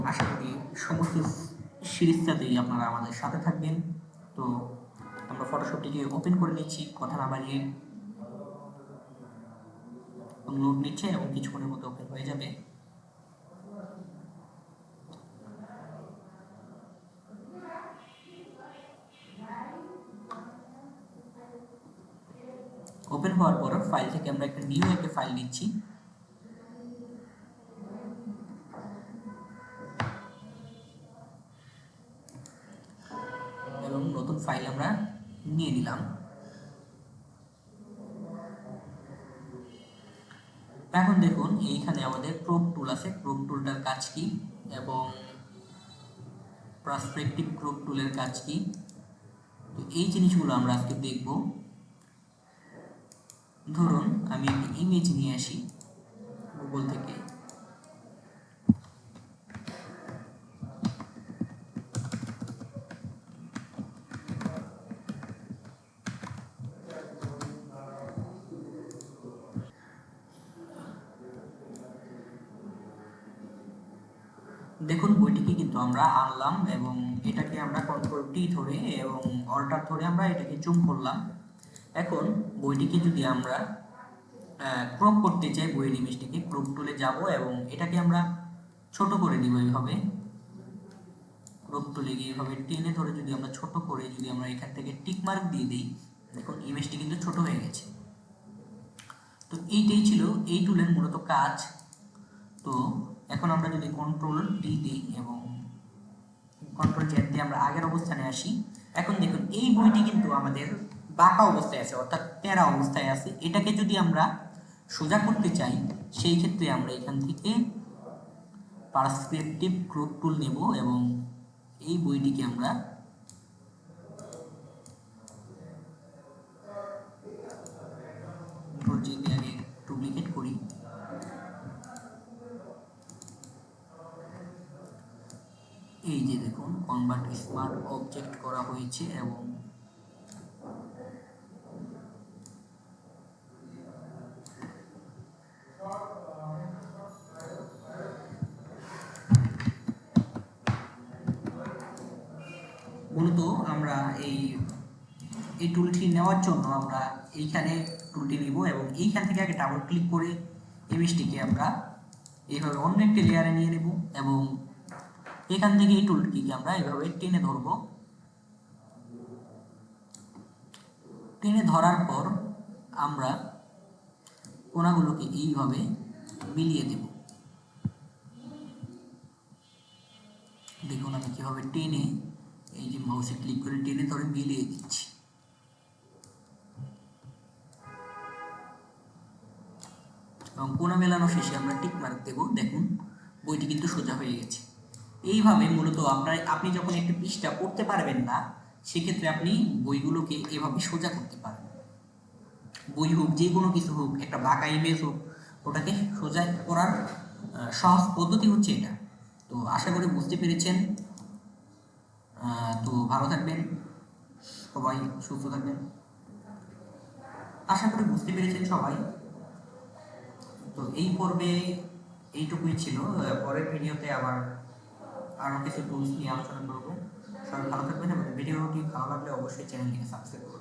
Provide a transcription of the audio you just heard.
আশা করি সমস্ত সিরিজটাতেই আপনারা আমাদের সাথে থাকবেন। তো আমরা ফটোশপটিকে ওপেন করে নিচ্ছি কথা না বাড়িয়ে, লোড নিচ্ছে এবং কিছুক্ষণের মধ্যে ওপেন হয়ে যাবে। ওপেন হওয়ার পর ফাইল থেকে আমরা একটা নিউ একটা ফাইল নিচ্ছি। এবং নতুন ফাইল আমরা নিয়ে নিলাম। এখন দেখুন এইখানে আমাদের ক্রপ টুল আছে। ক্রপ টুলটার কাজ কি এবং পার্সপেক্টিভ ক্রপ টুলের কাজ কি, তো এই জিনিসগুলো আমরা আজকে দেখব। ধরুন আমি একটি ইমেজ নিয়ে আসি গুগল থেকে। দেখুন বইটিকে কিন্তু আমরা আনলাম এবং এটাকে আমরা কন্ট্রোল টি ধরে এবং অল্টার ধরে আমরা এটাকে জুম করলাম। এখন বইটিকে যদি আমরা ক্রপ করতে চাই, বইয়ের ইমেজটিকে ক্রপ টুলে যাব এবং এটাকে আমরা ছোট করে দিব। এইভাবে ক্রপ টুলে গিয়ে এইভাবে টেনে ধরে যদি আমরা ছোট করে যদি আমরা এখান থেকে টিক মার্ক দিয়ে দিই, দেখুন ইমেজটি কিন্তু ছোট হয়ে গেছে। তো এইটাই ছিল এই টুলের মূলত কাজ। তো এখন আমরা যদি কন্ট্রোল টি দিই এবং কন্ট্রোল জেড দিয়ে আমরা আগের অবস্থানে আসি, এখন দেখুন এই বইটি কিন্তু আমাদের বাঁকা অবস্থায় আছে, অর্থাৎ তেরা অবস্থায় আছে। এটাকে যদি আমরা সোজা করতে চাই, সেই ক্ষেত্রে আমরা এখান থেকে পার্সপেক্টিভ ক্রপ টুল নেব এবং এই বইটিকে আমরা যদি আগে ডুপ্লিকেট করি, এই যে দেখুন কনভার্ট স্মার্ট অবজেক্ট করা হয়েছে এবং মূলত আমরা এই টুলটি নেওয়ার জন্য আমরা এইখানে টুলটি নিব এবং এইখান থেকে আগে ডাবল ক্লিক করে ইমেজটিকে আমরা এইভাবে অন্য একটি লেয়ারে নিয়ে নেব এবং এখান থেকে এই টুলটিকে আমরা এইভাবে টেনে ধরব। টেনে ধরার পর আমরা কোণাগুলোকে এইভাবে মিলিয়ে দেব। দেখুন আমি কিভাবে টেনে, এই যে মাউসে ক্লিক করে টেনে ধরে মিলিয়ে দিচ্ছি। এবং কোণা মেলানো শেষে আমরা টিক মার্ক দেব। দেখুন বইটি কিন্তু সোজা হয়ে গেছে। এইভাবে মূলত আপনি যখন একটি পৃষ্ঠা পড়তে পারবেন না, সেক্ষেত্রে আপনি বইগুলোকে এভাবে সোজা করতে পারবেন। বই হোক, যে কোনো কিছু হোক, একটা বাঁকা ইমেজ হোক, ওটাকে সোজা করার সহজ পদ্ধতি হচ্ছে এটা। তো আশা করি বুঝতে পেরেছেন। তো ভালো থাকবেন সবাই, সুস্থ থাকবেন। আশা করি বুঝতে পেরেছেন সবাই। তো এই পর্বে এইটুকুই ছিল। পরের ভিডিওতে আবার আরও কিছু টুলস নিয়ে আলোচনা করব। সবাই ভালো থাকবেন এবং ভিডিওটি ভালো লাগলে অবশ্যই চ্যানেলটিকে সাবস্ক্রাইব করবেন।